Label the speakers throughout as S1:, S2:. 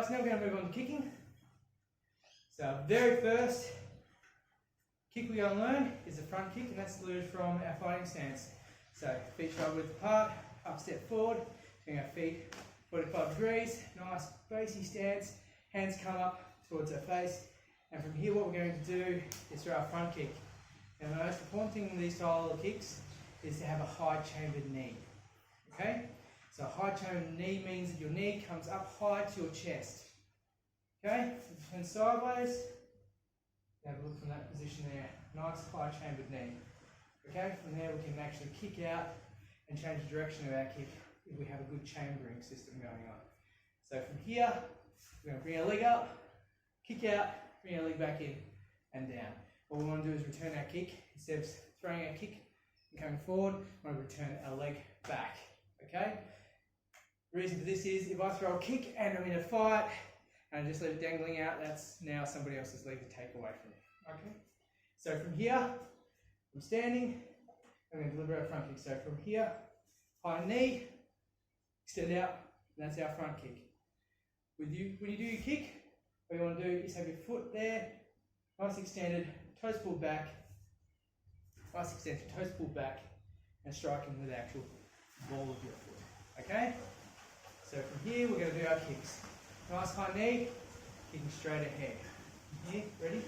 S1: guys, now we're going to move on to kicking. So our very first kick we're going to learn is the front kick, and that's saluted from our fighting stance. So feet shoulder width apart, up step forward, swing our feet 45 degrees, nice basic stance, hands come up towards our face, and from here what we're going to do is throw our front kick. Now the most important thing in these style of kicks is to have a high chambered knee. Okay? So a high chambered knee means that your knee comes up high to your chest. Okay? So turn sideways, have a look from that position there. Nice high chambered knee. Okay? From there we can actually kick out and change the direction of our kick if we have a good chambering system going on. So from here, we're going to bring our leg up, kick out, bring our leg back in and down. What we want to do is return our kick. Instead of throwing our kick and coming forward, we want to return our leg back. Okay? The reason for this is if I throw a kick and I'm in a fight and I just leave it dangling out, that's now somebody else's leg to take away from me. Okay? So from here, I'm standing, I'm going to deliver our front kick. So from here, high knee, extend out, and that's our front kick. When you do your kick, what you want to do is have your foot there, nice extended, toes pulled back, nice extended, toes pulled back, and striking with the actual ball of your foot. Okay? So from here, we're going to do our kicks. Nice high knee, kicking straight ahead. Here, ready?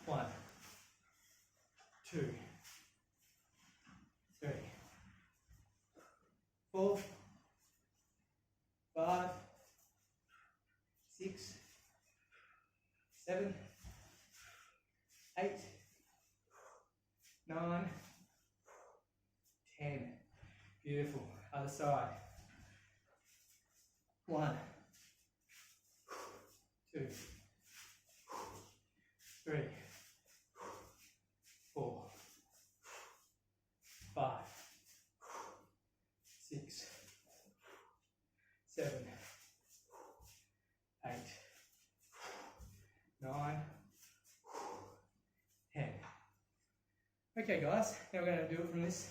S1: 1, 2, 3, 4, 5, 6, 7, 8, 9, 10. Beautiful. Other side. 1, 2, 3, 4, 5, 6, 7, 8, 9, 10. Okay guys, now we're going to do it from this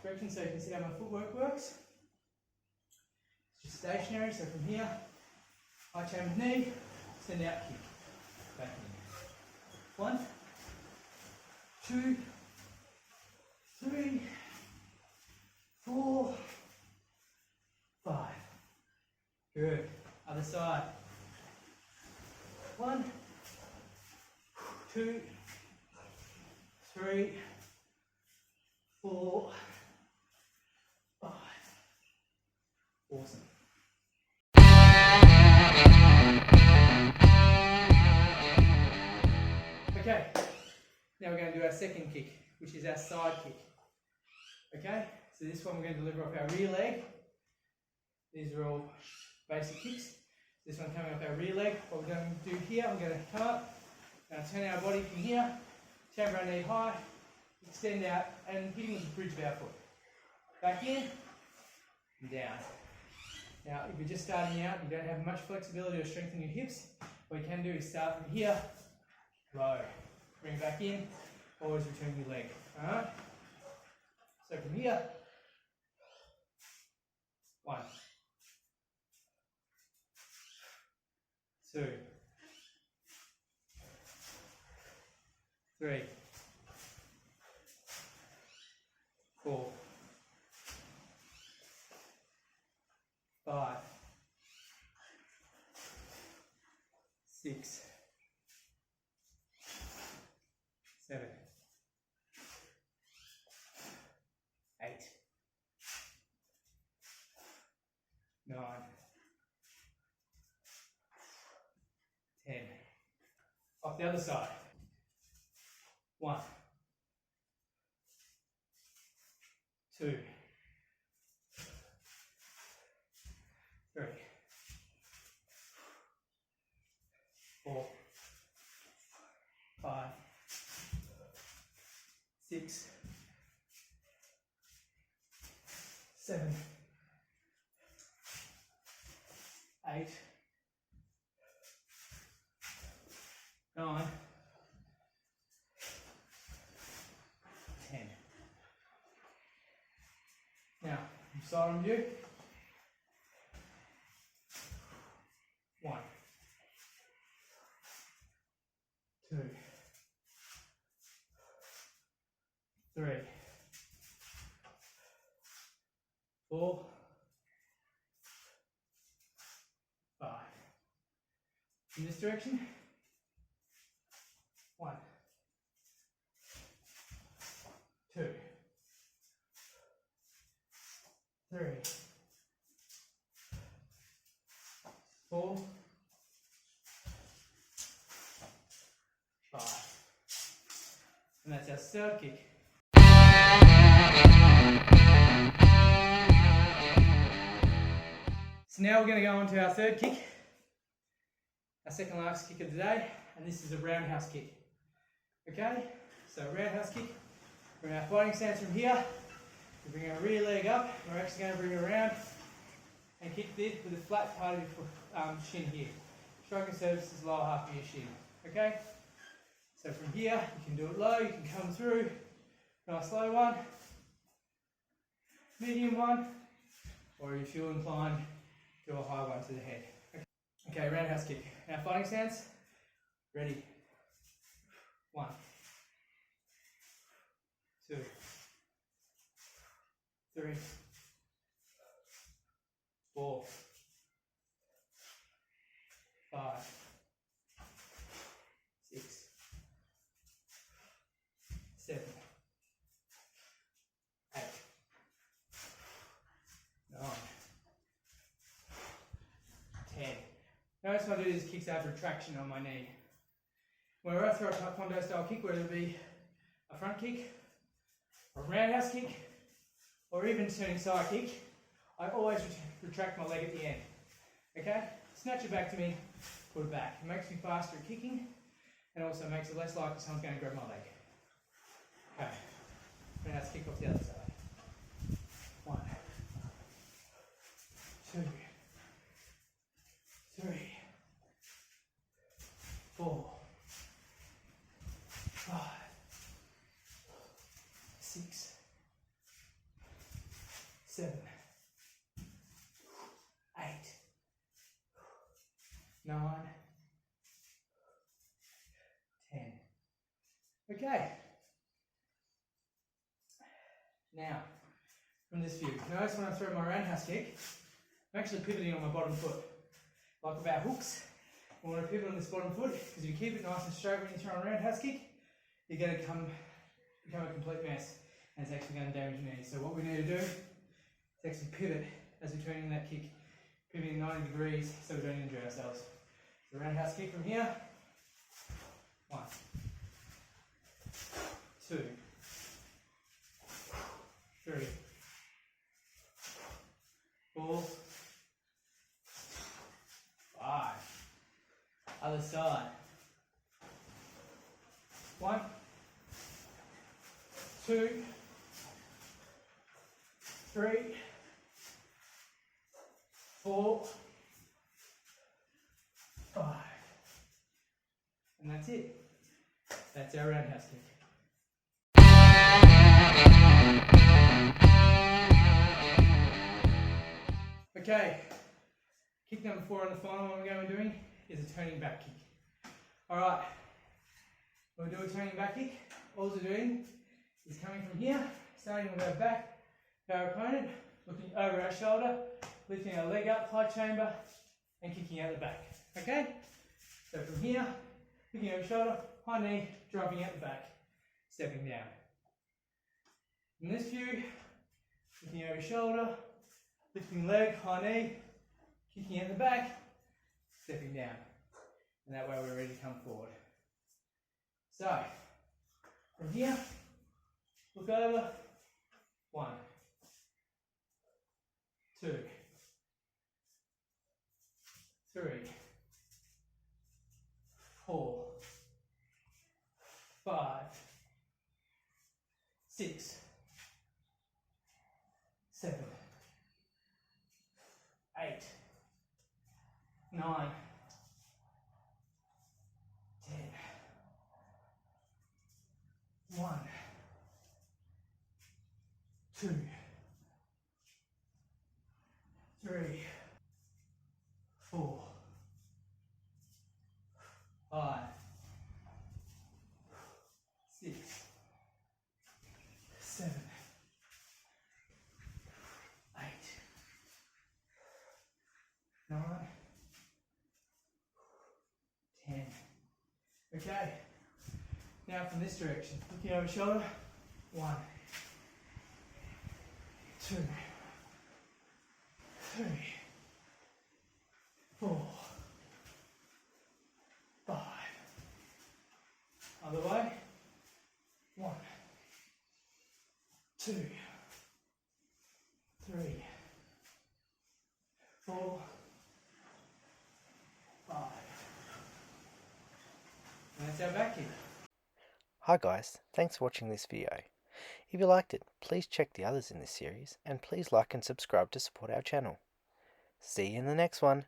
S1: direction so you can see how my footwork works. It's just stationary, so from here, high chambered knee, extend out kick, back in. 1, 2, 3, 4, 5. Good. Other side. 1, 2, 3, 4, 5. Awesome. Okay, now we're going to do our second kick, which is our side kick. Okay, so this one we're going to deliver off our rear leg. These are all basic kicks. This one coming off our rear leg. What we're going to do here, I'm going to come up, turn our body from here, chamber our knee high, extend out, and hitting with the bridge of our foot. Back in, and down. Now, if you're just starting out, you don't have much flexibility or strength in your hips, what you can do is start from here, low, bring it back in, always return your leg. Alright? So from here, 1, 2, 3, 4, 5, 6, 7, 8, 9, 10. Off the other side. 1, 2, 3, 4, 5, 6, 7, 8, 9, 10. Now, side on view. 4, 5. In this direction. 1, 2, 3, 4, 5. And that's our third kick. So now we're going to go on to our third kick, our second last kick of the day, and this is a roundhouse kick. Okay, so roundhouse kick, bring our fighting stance from here, we bring our rear leg up, we're actually going to bring it around and kick this with the flat part of your shin here. Striking surface is lower half of your shin. Okay, so from here you can do it low, you can come through, nice slow one, medium one, or if you're inclined, do a high one to the head. Okay, roundhouse kick. Now fighting stance, ready. 1, 2, 3, 4, 5, 6, 7, 8, 9, 10. Notice when I do these kicks, I have retraction on my knee. Whenever I throw a taekwondo style kick, whether it be a front kick, a roundhouse kick, or even turning side kick, I always retract my leg at the end. Okay? Snatch it back to me, put it back. It makes me faster at kicking, and also makes it less likely someone's going to grab my leg. Okay. Roundhouse kick off the other side. 1, 2, 3, 4, 5, 6, 7, 8, 9, 10. Okay. Now, from this view, notice when I throw my roundhouse kick, I'm actually pivoting on my bottom foot, like about hooks. I want to pivot on this bottom foot, because if you keep it nice and straight when you throw a roundhouse kick, you're going to become a complete mess, and it's actually going to damage your knee. So what we need to do is actually pivot as we're turning that kick, pivoting 90 degrees so we don't injure ourselves. So roundhouse kick from here. 1, 2, 3, 4, 5. Other side. 1, 2, 3, 4, 5. And that's it. That's our roundhouse kick. Okay, kick number 4 on the final one we're going to be doing is a turning back kick. Alright, when we do a turning back kick, all we're doing is coming from here, starting with our back, our opponent, looking over our shoulder, lifting our leg up, high chamber, and kicking out the back. Okay? So from here, looking over shoulder, high knee, dropping out the back, stepping down. In this view, looking over shoulder, lifting leg, high knee, kicking out the back, stepping down. And that way we're ready to come forward. So, from here, look over, 1, 2, 3, 4, 5, 6, 7, 8, 9, 10. 1, 2, 3, 4, 5, 6, 7, 8, Okay. Now from this direction, looking over shoulder. 1, 2, 3, 4, 5. Other way. 1, 2, 3, 4, 5. And that's our back kick.
S2: Hi guys, thanks for watching this video. If you liked it, please check the others in this series and please like and subscribe to support our channel. See you in the next one.